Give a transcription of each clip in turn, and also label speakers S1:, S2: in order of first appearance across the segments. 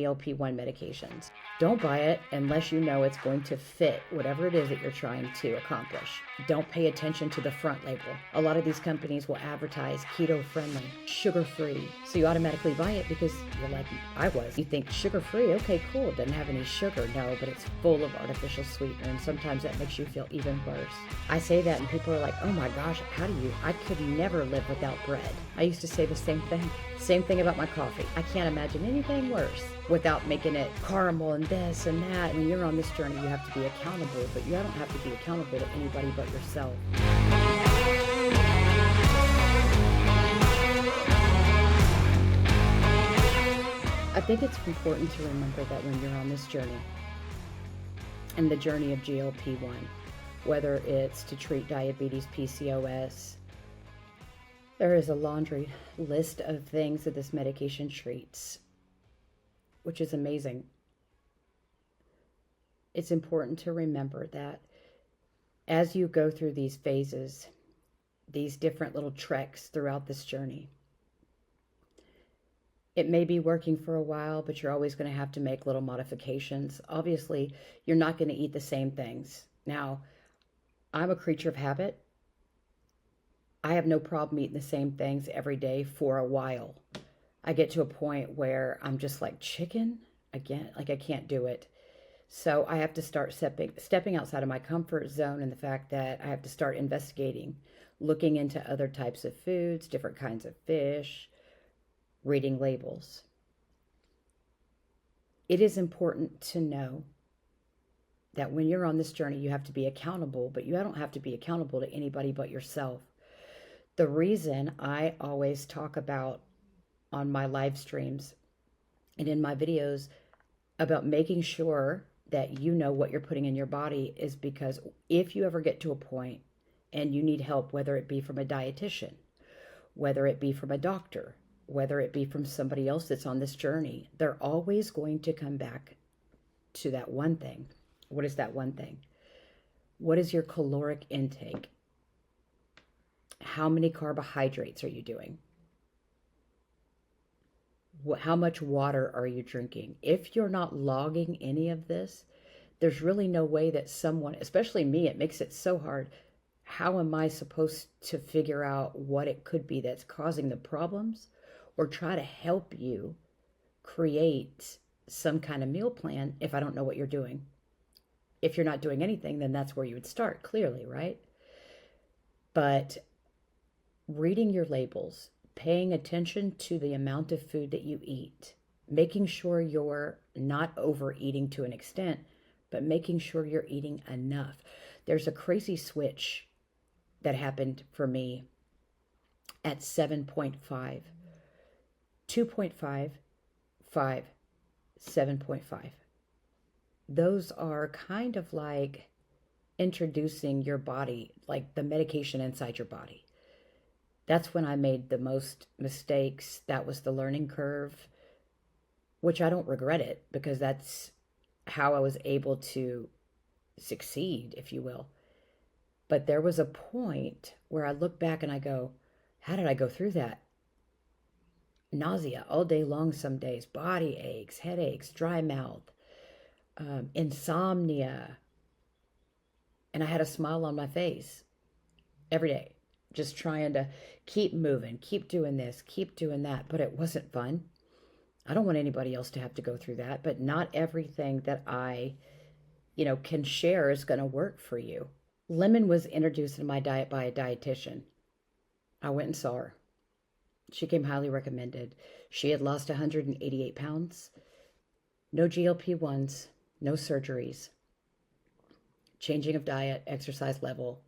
S1: GLP-1 medications. Don't buy it unless you know it's going to fit whatever it is that you're trying to accomplish. Don't pay attention to the front label. A lot of these companies will advertise keto-friendly, sugar-free. So you automatically buy it because you're like I was. You think sugar-free, okay, cool, it doesn't have any sugar. No, but it's full of artificial sweetener, and sometimes that makes you feel even worse. I say that and people are like, oh my gosh, how do you? I could never live without bread. I used to say the same thing. Same thing about my coffee. I can't imagine anything worse without making it caramel and this and that. When you're on this journey, you have to be accountable, but you don't have to be accountable to anybody but yourself. I think it's important to remember that when you're on this journey, and the journey of GLP-1, whether it's to treat diabetes, PCOS, there is a laundry list of things that this medication treats, which is amazing. It's important to remember that as you go through these phases, these different little treks throughout this journey, it may be working for a while, but you're always going to have to make little modifications. Obviously, you're not going to eat the same things. Now, I'm a creature of habit. I have no problem eating the same things every day for a while. I get to a point where I'm just like chicken again, like I can't do it. So I have to start stepping outside of my comfort zone, and the fact that I have to start investigating, looking into other types of foods, different kinds of fish, reading labels. It is important to know that when you're on this journey, you have to be accountable, but you don't have to be accountable to anybody but yourself. The reason I always talk about on my live streams and in my videos about making sure that you know what you're putting in your body is because if you ever get to a point and you need help, whether it be from a dietitian, whether it be from a doctor, whether it be from somebody else that's on this journey, they're always going to come back to that one thing. What is that one thing? What is your caloric intake? How many carbohydrates are you doing? How much water are you drinking? If you're not logging any of this, there's really no way that someone, especially me, it makes it so hard. How am I supposed to figure out what it could be that's causing the problems, or try to help you create some kind of meal plan if I don't know what you're doing? If you're not doing anything, then that's where you would start, clearly, right? But reading your labels, paying attention to the amount of food that you eat, making sure you're not overeating to an extent, but making sure you're eating enough. There's a crazy switch that happened for me at 7.5, 2.5, 5, 7.5. Those are kind of like introducing your body, like the medication inside your body. That's when I made the most mistakes. That was the learning curve, which I don't regret it because that's how I was able to succeed, if you will. But there was a point where I look back and I go, how did I go through that? Nausea all day long some days, body aches, headaches, dry mouth, insomnia. And I had a smile on my face every day, just trying to keep moving, keep doing this, keep doing that. But it wasn't fun. I don't want anybody else to have to go through that, but not everything that I, can share is going to work for you. Lemon was introduced in my diet by a dietitian. I went and saw her. She came highly recommended. She had lost 188 pounds. No GLP-1s, no surgeries, changing of diet, exercise level.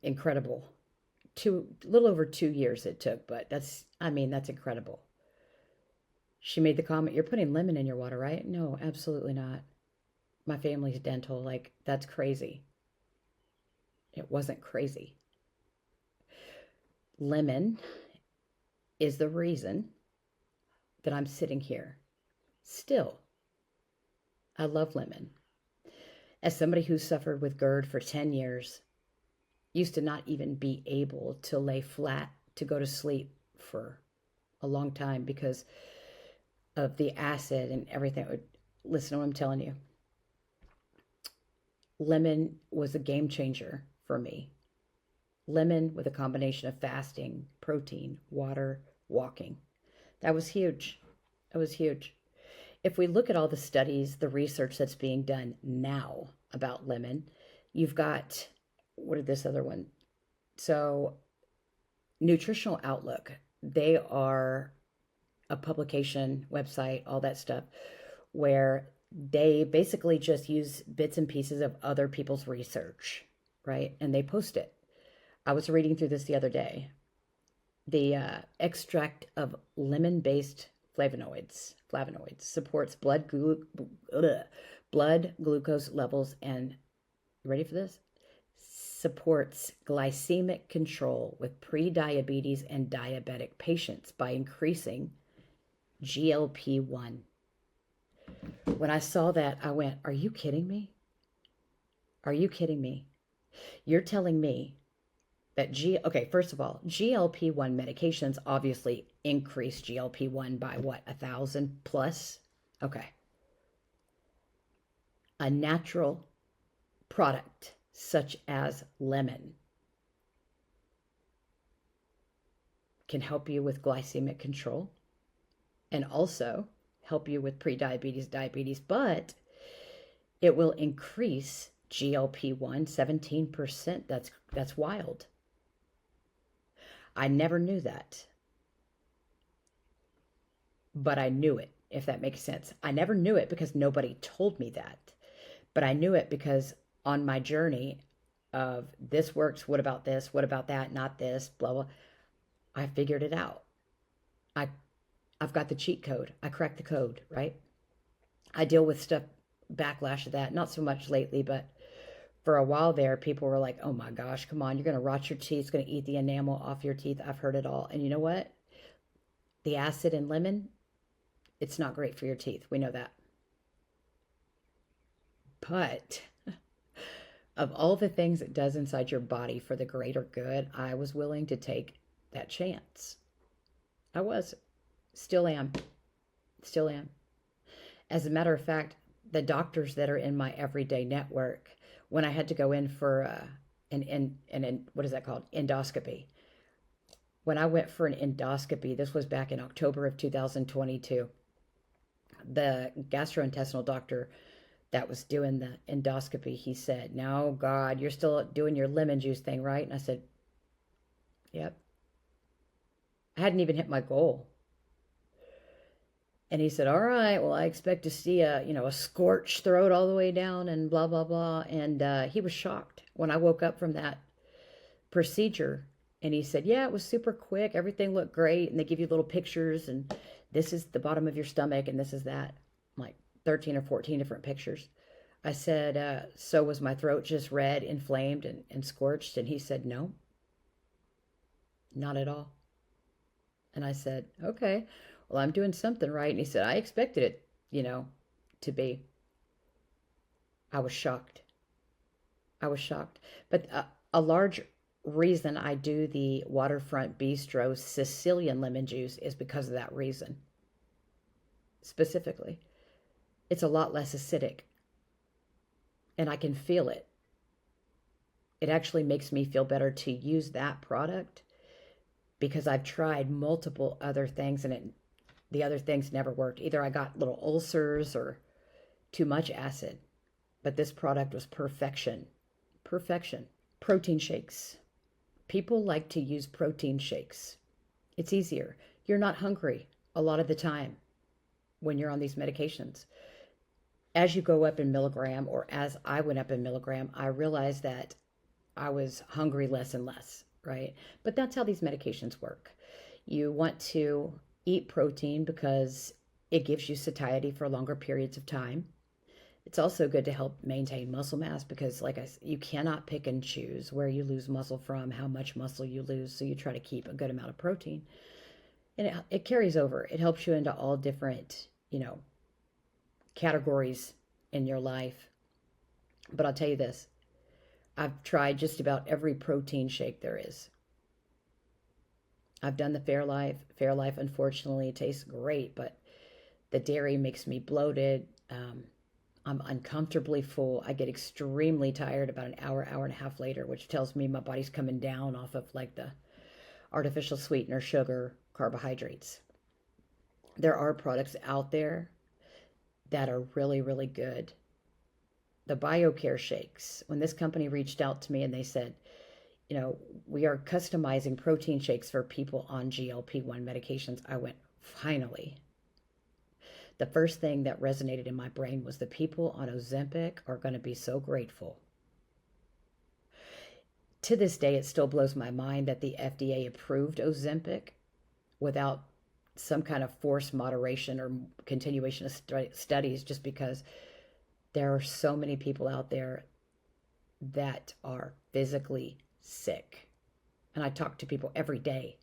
S1: Incredible. A little over 2 years it took, but that's incredible. She made the comment, you're putting lemon in your water, right? No, absolutely not. My family's dental, that's crazy. It wasn't crazy. Lemon is the reason that I'm sitting here. Still, I love lemon. As somebody who suffered with GERD for 10 years, used to not even be able to lay flat to go to sleep for a long time because of the acid and everything. Listen to what I'm telling you. Lemon was a game changer for me. Lemon with a combination of fasting, protein, water, walking. That was huge. That was huge. If we look at all the studies, the research that's being done now about lemon, you've got, what is this other one? So, Nutritional Outlook, they are a publication, website, all that stuff, where they basically just use bits and pieces of other people's research, right? And they post it. I was reading through this the other day. The extract of lemon-based flavonoids supports blood glucose levels and, ready for this? Supports glycemic control with pre-diabetes and diabetic patients by increasing GLP-1. When I saw that, I went, are you kidding me? Are you kidding me? You're telling me that okay, first of all, GLP-1 medications obviously increase GLP-1 by what, 1,000 plus? Okay. A natural product such as lemon can help you with glycemic control and also help you with prediabetes, diabetes, but it will increase GLP-1 17%. That's wild. I never knew that, but I knew it, if that makes sense. I never knew it because nobody told me that, but I knew it because on my journey of this works, what about this, what about that, not this, blah, blah, I figured it out. I've got the cheat code. I cracked the code, right? I deal with stuff, backlash of that, not so much lately, but for a while there, people were like, oh my gosh, come on, you're going to rot your teeth, it's going to eat the enamel off your teeth. I've heard it all. And you know what? The acid in lemon, it's not great for your teeth. We know that. But of all the things it does inside your body for the greater good, I was willing to take that chance. I was. Still am. Still am. As a matter of fact, the doctors that are in my everyday network, when I had to go in for what is that called? Endoscopy. When I went for an endoscopy, this was back in October of 2022, the gastrointestinal doctor that was doing the endoscopy, he said, no, God, you're still doing your lemon juice thing, right? And I said, yep. I hadn't even hit my goal. And he said, all right, well, I expect to see a scorched throat all the way down and blah, blah, blah. And he was shocked when I woke up from that procedure. And he said, yeah, it was super quick. Everything looked great. And they give you little pictures. And this is the bottom of your stomach. And this is that. Like 13 or 14 different pictures. I said, so was my throat just red, inflamed, and scorched? And he said, no, not at all. And I said, okay. Well, I'm doing something right. And he said, I expected it, to be. I was shocked. I was shocked. But a large reason I do the Waterfront Bistro Sicilian lemon juice is because of that reason. Specifically, it's a lot less acidic. And I can feel it. It actually makes me feel better to use that product because I've tried multiple other things and the other things never worked. Either I got little ulcers or too much acid. But this product was perfection. Perfection. Protein shakes. People like to use protein shakes. It's easier. You're not hungry a lot of the time when you're on these medications. As you go up in milligram, or as I went up in milligram, I realized that I was hungry less and less, right? But that's how these medications work. You want to eat protein because it gives you satiety for longer periods of time. It's also good to help maintain muscle mass because, like I said, you cannot pick and choose where you lose muscle from, how much muscle you lose. So you try to keep a good amount of protein. And it carries over. It helps you into all different, categories in your life. But I'll tell you this. I've tried just about every protein shake there is. I've done the Fairlife. Fairlife, unfortunately, tastes great, but The dairy makes me bloated. I'm uncomfortably full. I get extremely tired about an hour, hour and a half later, which tells me my body's coming down off of like the artificial sweetener, sugar, carbohydrates. There are products out there that are really, really good. The BioCare shakes, when this company reached out to me and they said, we are customizing protein shakes for people on GLP-1 medications, I went, finally. The first thing that resonated in my brain was the people on Ozempic are going to be so grateful. To this day, it still blows my mind that the FDA approved Ozempic without some kind of forced moderation or continuation of studies, just because there are so many people out there that are physically sick. And I talk to people every day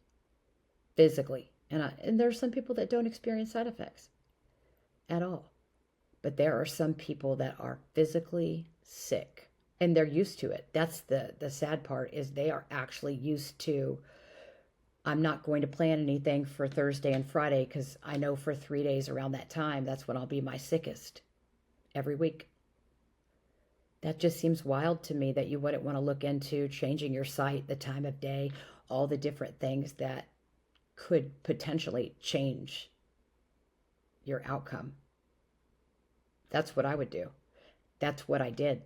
S1: physically. And there are some people that don't experience side effects at all. But there are some people that are physically sick and they're used to it. That's the sad part, is they are actually used to, I'm not going to plan anything for Thursday and Friday because I know for 3 days around that time, that's when I'll be my sickest every week. That just seems wild to me, that you wouldn't want to look into changing your site, the time of day, all the different things that could potentially change your outcome. That's what I would do. That's what I did.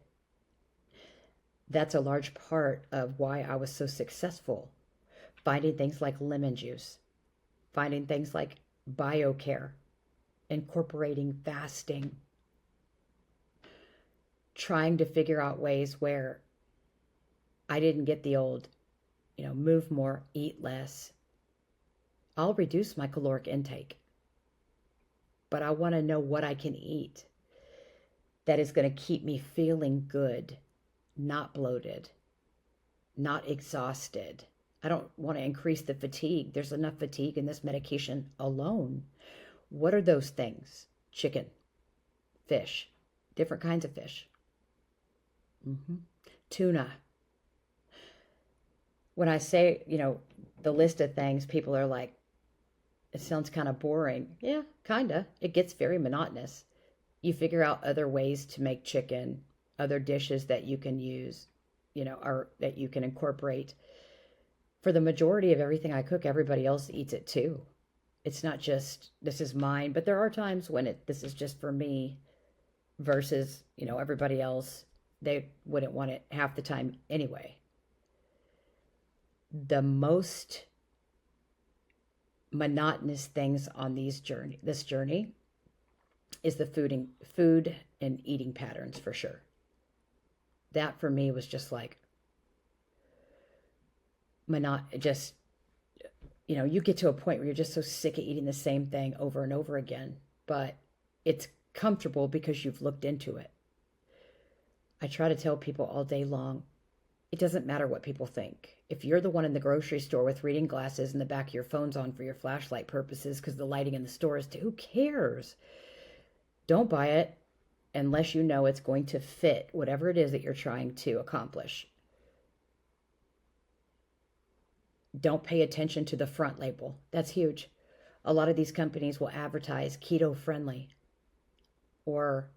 S1: That's a large part of why I was so successful. Finding things like lemon juice, finding things like BioCare, incorporating fasting, trying to figure out ways where I didn't get the old, move more, eat less. I'll reduce my caloric intake, but I want to know what I can eat that is going to keep me feeling good, not bloated, not exhausted. I don't want to increase the fatigue. There's enough fatigue in this medication alone. What are those things? Chicken, fish, different kinds of fish. Tuna. When I say, the list of things, people are like, it sounds kind of boring. Yeah, kind of. It gets very monotonous. You figure out other ways to make chicken, other dishes that you can use, or that you can incorporate. For the majority of everything I cook, everybody else eats it too. It's not just, this is mine, but there are times when this is just for me versus, everybody else. They wouldn't want it half the time anyway. The most monotonous things on this journey is the food and eating patterns, for sure. That for me was just like you get to a point where you're just so sick of eating the same thing over and over again, but it's comfortable because you've looked into it. I try to tell people all day long, it doesn't matter what people think. If you're the one in the grocery store with reading glasses and the back of your phone's on for your flashlight purposes because the lighting in the store is who cares? Don't buy it unless you know it's going to fit whatever it is that you're trying to accomplish. Don't pay attention to the front label. That's huge. A lot of these companies will advertise keto-friendly or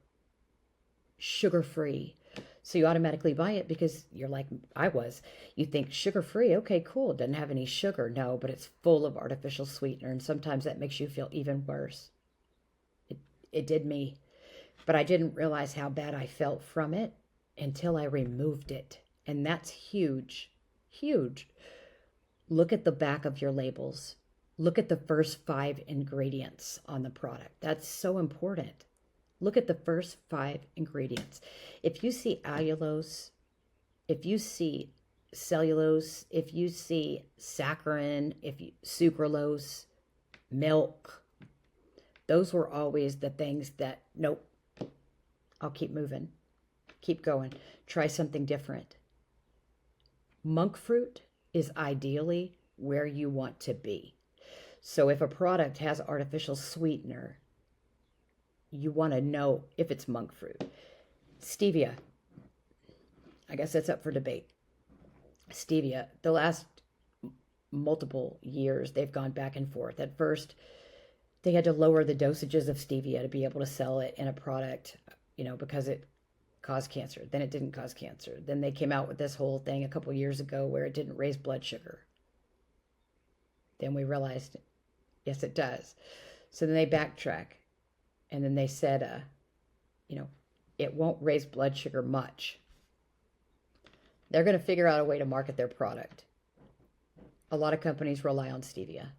S1: sugar-free. So you automatically buy it because you're like I was. You think sugar-free, okay, cool. It doesn't have any sugar. No, but it's full of artificial sweetener, and sometimes that makes you feel even worse. It did me. But I didn't realize how bad I felt from it until I removed it. And that's huge. Huge. Look at the back of your labels. Look at the first 5 ingredients on the product. That's so important. Look at the first 5 ingredients. If you see allulose, if you see cellulose, if you see saccharin, sucralose, milk, those were always the things that, nope, I'll keep moving, keep going, try something different. Monk fruit is ideally where you want to be. So if a product has artificial sweetener, you want to know if it's monk fruit. Stevia, I guess that's up for debate. Stevia, the last multiple years, they've gone back and forth. At first, They had to lower the dosages of stevia to be able to sell it in a product, because it caused cancer. Then it didn't cause cancer. Then they came out with this whole thing a couple years ago where it didn't raise blood sugar. Then we realized, yes, it does. So then they backtrack, and then they said, it won't raise blood sugar much. They're going to figure out a way to market their product. A lot of companies rely on stevia.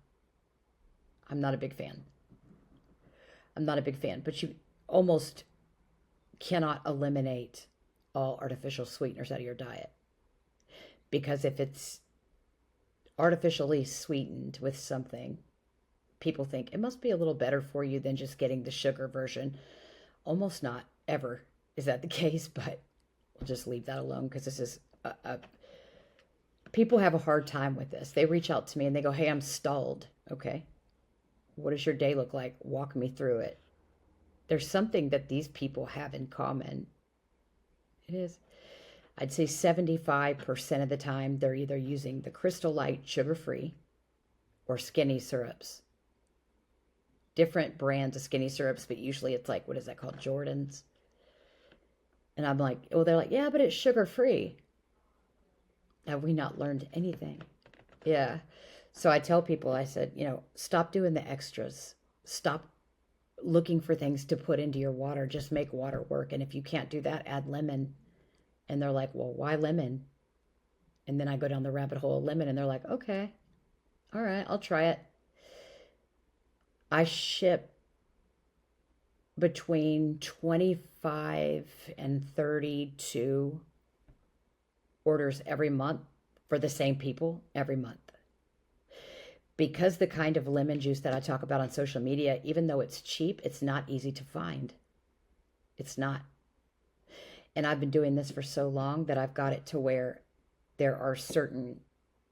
S1: I'm not a big fan. But you almost cannot eliminate all artificial sweeteners out of your diet. Because if it's artificially sweetened with something, people think it must be a little better for you than just getting the sugar version. Almost not ever is that the case, but we'll just leave that alone because this is people have a hard time with this. They reach out to me and they go, hey, I'm stalled. Okay. What does your day look like? Walk me through it. There's something that these people have in common. It is, I'd say 75% of the time, they're either using the Crystal Light sugar-free or skinny syrups. Different brands of skinny syrups, but usually it's like, what is that called? Jordan's. And I'm like, oh, they're like, yeah, but it's sugar-free. Have we not learned anything? Yeah. So I tell people, I said, stop doing the extras. Stop looking for things to put into your water. Just make water work. And if you can't do that, add lemon. And they're like, well, why lemon? And then I go down the rabbit hole of lemon and they're like, okay, all right, I'll try it. I ship between 25 and 32 orders every month for the same people every month. Because the kind of lemon juice that I talk about on social media, even though it's cheap, it's not easy to find. It's not. And I've been doing this for so long that I've got it to where there are certain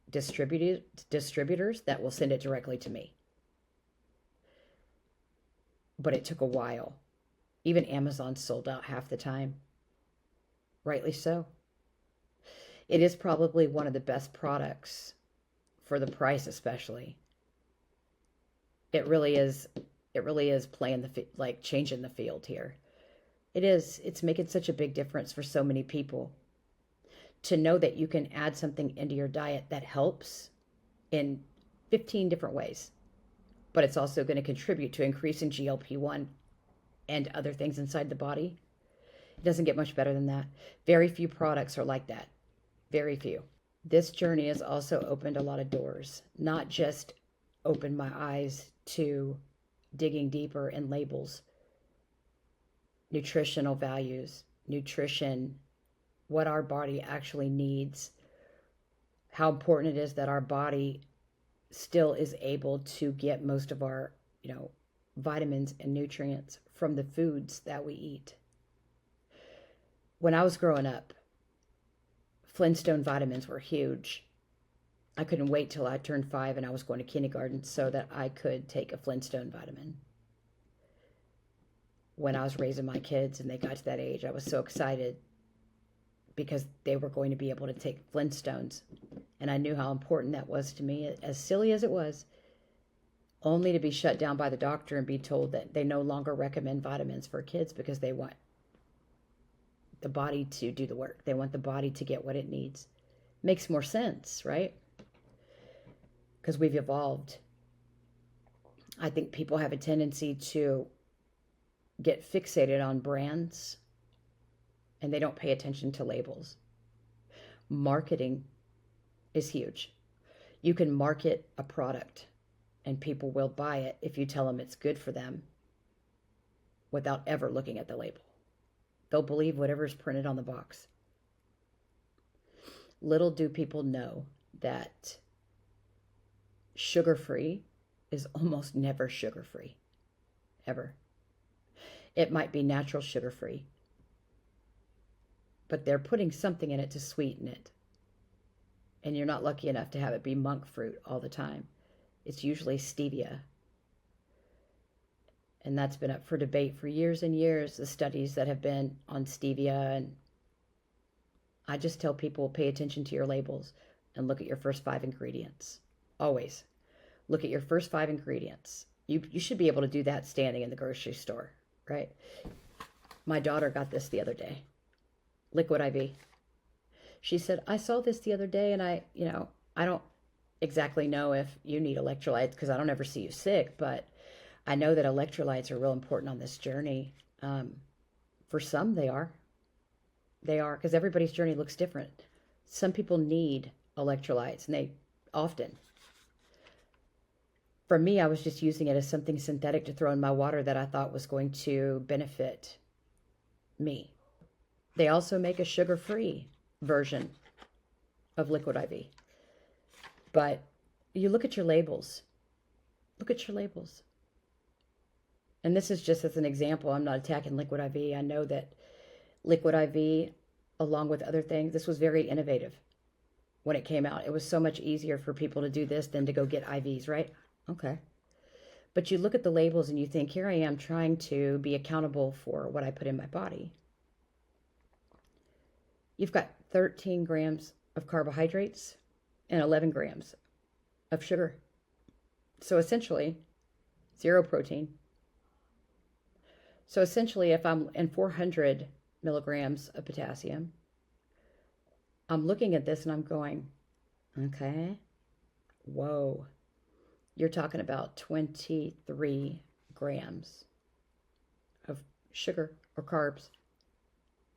S1: distributors that will send it directly to me. But it took a while. Even Amazon sold out half the time. Rightly so. It is probably one of the best products for the price, especially. It really is playing changing the field here. It is. It's making such a big difference for so many people. To know that you can add something into your diet that helps in 15 different ways, but it's also going to contribute to increasing GLP-1 and other things inside the body. It doesn't get much better than that. Very few products are like that. Very few. This journey has also opened a lot of doors, not just opened my eyes to digging deeper in labels, nutritional values, nutrition, what our body actually needs, how important it is that our body still is able to get most of our, vitamins and nutrients from the foods that we eat. When I was growing up, Flintstone vitamins were huge. I couldn't wait till I turned 5 and I was going to kindergarten so that I could take a Flintstone vitamin. When I was raising my kids and they got to that age, I was so excited because they were going to be able to take Flintstones. And I knew how important that was to me, as silly as it was, only to be shut down by the doctor and be told that they no longer recommend vitamins for kids because they want the body to do the work. They want the body to get what it needs. Makes more sense, right? Because we've evolved. I think people have a tendency to get fixated on brands and they don't pay attention to labels. Marketing is huge. You can market a product and people will buy it if you tell them it's good for them without ever looking at the label. They'll believe whatever's printed on the box. Little do people know that sugar-free is almost never sugar-free. Ever. It might be natural sugar-free, but they're putting something in it to sweeten it. And you're not lucky enough to have it be monk fruit all the time. It's usually stevia. And that's been up for debate for years and years, the studies that have been on stevia. And I just tell people, pay attention to your labels and look at your first 5 ingredients. Always. Look at your first 5 ingredients. You should be able to do that standing in the grocery store, right? My daughter got this the other day, liquid IV. She said, I saw this the other day and I don't exactly know if you need electrolytes because I don't ever see you sick, but I know that electrolytes are real important on this journey. For some, they are. They are, because everybody's journey looks different. Some people need electrolytes, and they often. For me, I was just using it as something synthetic to throw in my water that I thought was going to benefit me. They also make a sugar-free version of liquid IV. But you look at your labels. Look at your labels. And this is just as an example. I'm not attacking liquid IV. I know that liquid IV, along with other things, this was very innovative when it came out. It was so much easier for people to do this than to go get IVs, right? Okay. But you look at the labels and you think, here I am trying to be accountable for what I put in my body. You've got 13 grams of carbohydrates and 11 grams of sugar. So essentially, 0 protein. So essentially, if I'm in 400 milligrams of potassium, I'm looking at this and I'm going, okay, whoa, you're talking about 23 grams of sugar or carbs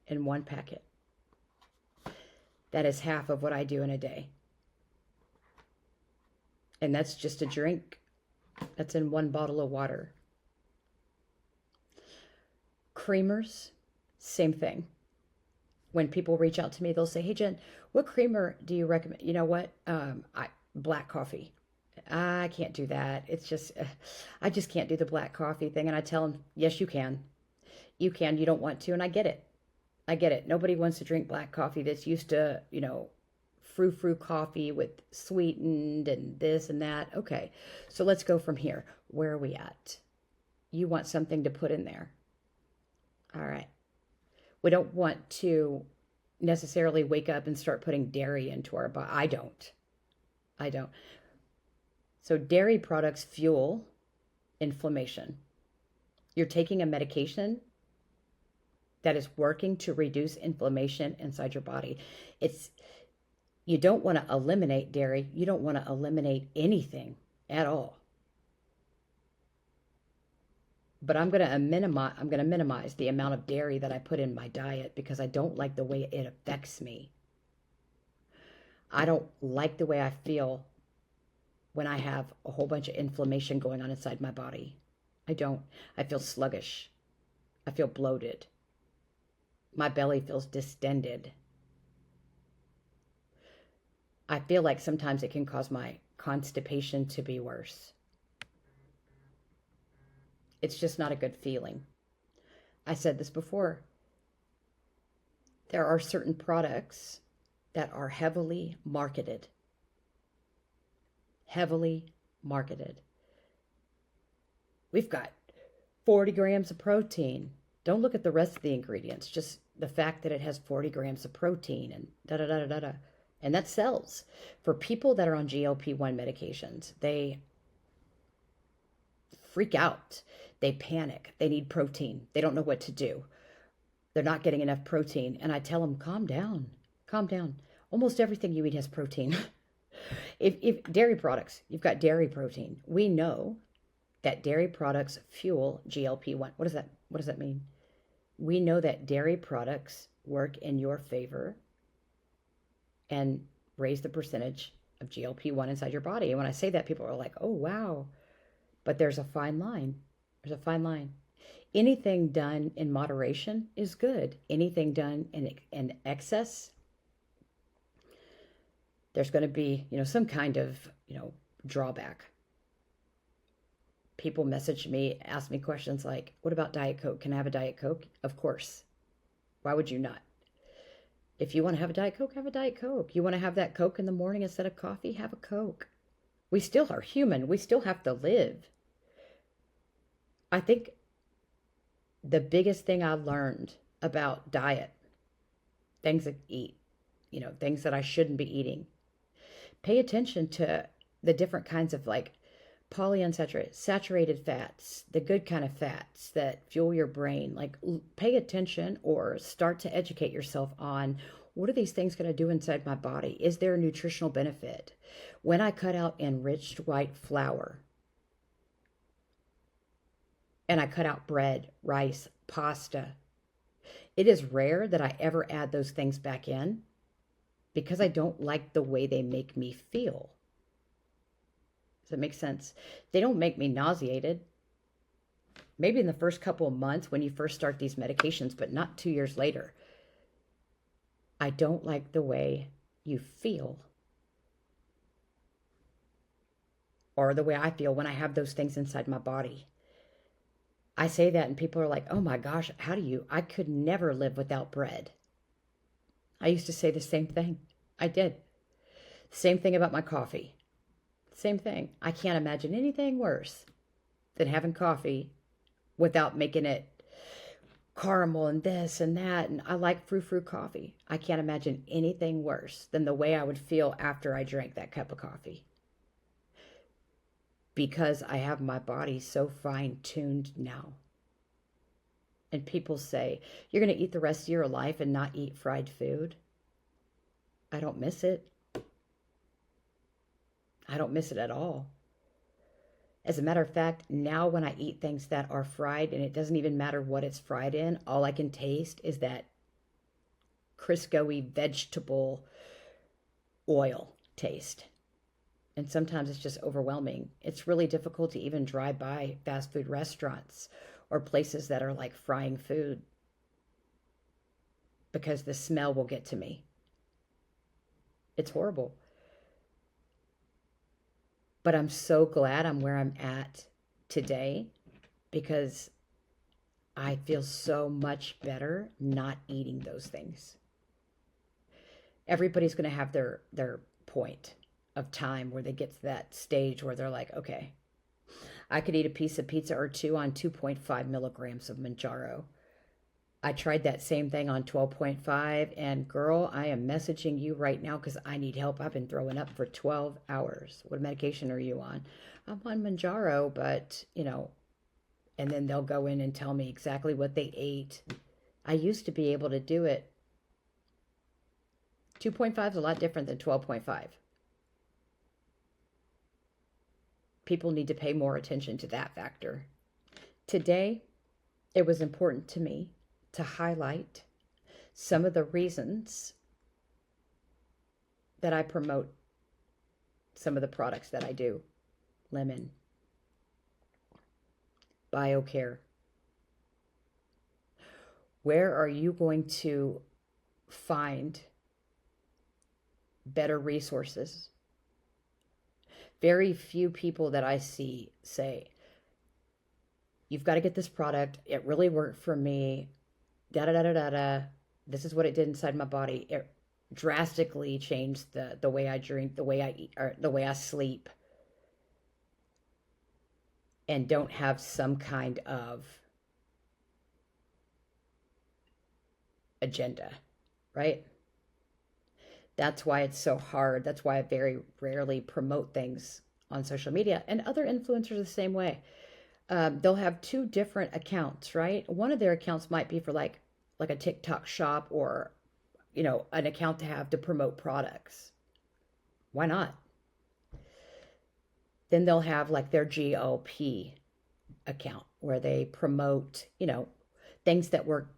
S1: in one packet. That is half of what I do in a day. And that's just a drink. That's in one bottle of water. Creamers, same thing. When people reach out to me, they'll say, hey, Jen, what creamer do you recommend? You know what? Black coffee. I can't do that. It's just, I just can't do the black coffee thing. And I tell them, yes, you can. You can. You don't want to. And I get it. I get it. Nobody wants to drink black coffee that's used to, frou-frou coffee with sweetened and this and that. Okay. So let's go from here. Where are we at? You want something to put in there. All right. We don't want to necessarily wake up and start putting dairy into our body. I don't. So dairy products fuel inflammation. You're taking a medication that is working to reduce inflammation inside your body. You don't want to eliminate dairy. You don't want to eliminate anything at all. But I'm going to minimize the amount of dairy that I put in my diet because I don't like the way it affects me. I don't like the way I feel when I have a whole bunch of inflammation going on inside my body. I don't. I feel sluggish. I feel bloated. My belly feels distended. I feel like sometimes it can cause my constipation to be worse. It's just not a good feeling. I said this before. There are certain products that are heavily marketed. Heavily marketed. We've got 40 grams of protein. Don't look at the rest of the ingredients. Just the fact that it has 40 grams of protein and da-da-da-da-da-da. And that sells. For people that are on GLP-1 medications, they freak out. They panic. They need protein. They don't know what to do. They're not getting enough protein. And I tell them, calm down. Calm down. Almost everything you eat has protein. If dairy products, you've got dairy protein. We know that dairy products fuel GLP-1. What does that mean? We know that dairy products work in your favor and raise the percentage of GLP-1 inside your body. And when I say that, people are like, oh, wow. But there's a fine line. There's a fine line. Anything done in moderation is good. Anything done in excess, there's going to be, some kind of, drawback. People message me, ask me questions like, what about Diet Coke? Can I have a Diet Coke? Of course. Why would you not? If you want to have a Diet Coke, have a Diet Coke. You want to have that Coke in the morning instead of coffee? Have a Coke. We still are human. We still have to live. I think the biggest thing I learned about diet, things to eat, things that I shouldn't be eating. Pay attention to the different kinds of polyunsaturated, saturated fats, the good kind of fats that fuel your brain. Like, pay attention or start to educate yourself on what are these things going to do inside my body? Is there a nutritional benefit? When I cut out enriched white flour and I cut out bread, rice, pasta, it is rare that I ever add those things back in because I don't like the way they make me feel. Does that make sense? They don't make me nauseated. Maybe in the first couple of months when you first start these medications, but not 2 years later. I don't like the way you feel or the way I feel when I have those things inside my body. I say that and people are like, oh my gosh, how do you? I could never live without bread. I used to say the same thing. I did. Same thing about my coffee. Same thing. I can't imagine anything worse than having coffee without making it caramel and this and that. And I like frou-frou coffee. I can't imagine anything worse than the way I would feel after I drank that cup of coffee. Because I have my body so fine-tuned now. And people say, you're going to eat the rest of your life and not eat fried food? I don't miss it. I don't miss it at all. As a matter of fact, now when I eat things that are fried, and it doesn't even matter what it's fried in, all I can taste is that Crisco-y vegetable oil taste. And sometimes it's just overwhelming. It's really difficult to even drive by fast food restaurants or places that are like frying food because the smell will get to me. It's horrible. But I'm so glad I'm where I'm at today because I feel so much better not eating those things. Everybody's going to have their point of time where they get to that stage where they're like, okay, I could eat a piece of pizza or two on 2.5 milligrams of Manjaro. I tried that same thing on 12.5, and girl, I am messaging you right now because I need help. I've been throwing up for 12 hours. What medication are you on? I'm on Manjaro, but, and then they'll go in and tell me exactly what they ate. I used to be able to do it. 2.5 is a lot different than 12.5. People need to pay more attention to that factor. Today, it was important to me to highlight some of the reasons that I promote some of the products that I do. Lemon, BioCare. Where are you going to find better resources? Very few people that I see say, you've got to get this product. It really worked for me. Da da da da da da. This is what it did inside my body. It drastically changed the way I drink, the way I eat, or the way I sleep, and don't have some kind of agenda, right? That's why it's so hard. That's why I very rarely promote things on social media, and other influencers the same way. They'll have two different accounts, right? One of their accounts might be for like a TikTok shop or, an account to have to promote products. Why not? Then they'll have like their GLP account where they promote, things that work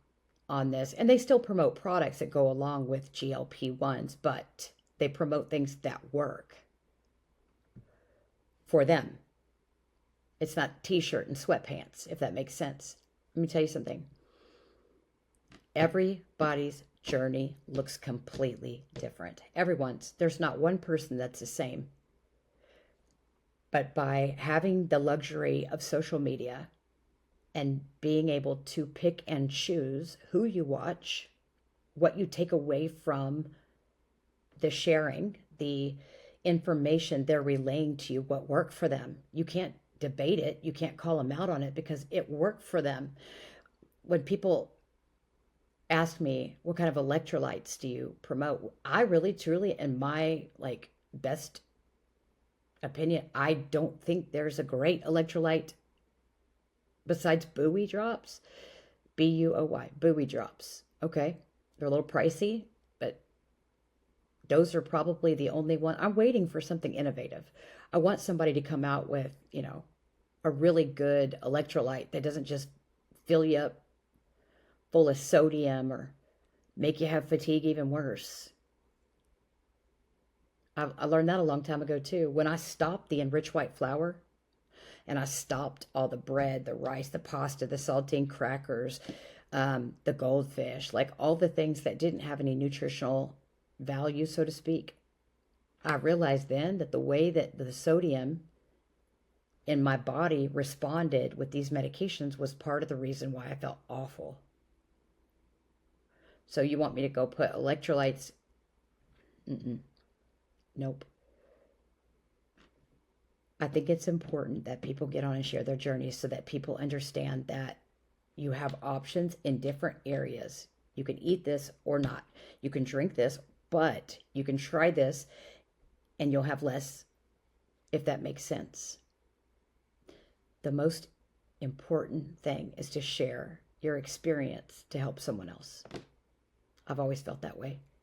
S1: on this. And they still promote products that go along with GLP-1s, but they promote things that work for them. It's not t-shirt and sweatpants, if that makes sense. Let me tell you something. Everybody's journey looks completely different. Everyone's. There's not one person that's the same. But by having the luxury of social media and being able to pick and choose who you watch, what you take away from the sharing, the information they're relaying to you, what worked for them. You can't debate it. You can't call them out on it because it worked for them. When people ask me, what kind of electrolytes do you promote? I really, truly, in my best opinion, I don't think there's a great electrolyte besides buoy drops. Buoy, buoy drops. Okay. They're a little pricey, but those are probably the only one. I'm waiting for something innovative. I want somebody to come out with, a really good electrolyte that doesn't just fill you up full of sodium or make you have fatigue even worse. I learned that a long time ago too. When I stopped the enriched white flour and I stopped all the bread, the rice, the pasta, the saltine crackers, the goldfish, like all the things that didn't have any nutritional value, so to speak, I realized then that the way that the sodium in my body responded with these medications was part of the reason why I felt awful. So you want me to go put electrolytes? Mm-mm, nope. I think it's important that people get on and share their journeys so that people understand that you have options in different areas. You can eat this or not. You can drink this, but you can try this and you'll have less, if that makes sense. The most important thing is to share your experience to help someone else. I've always felt that way.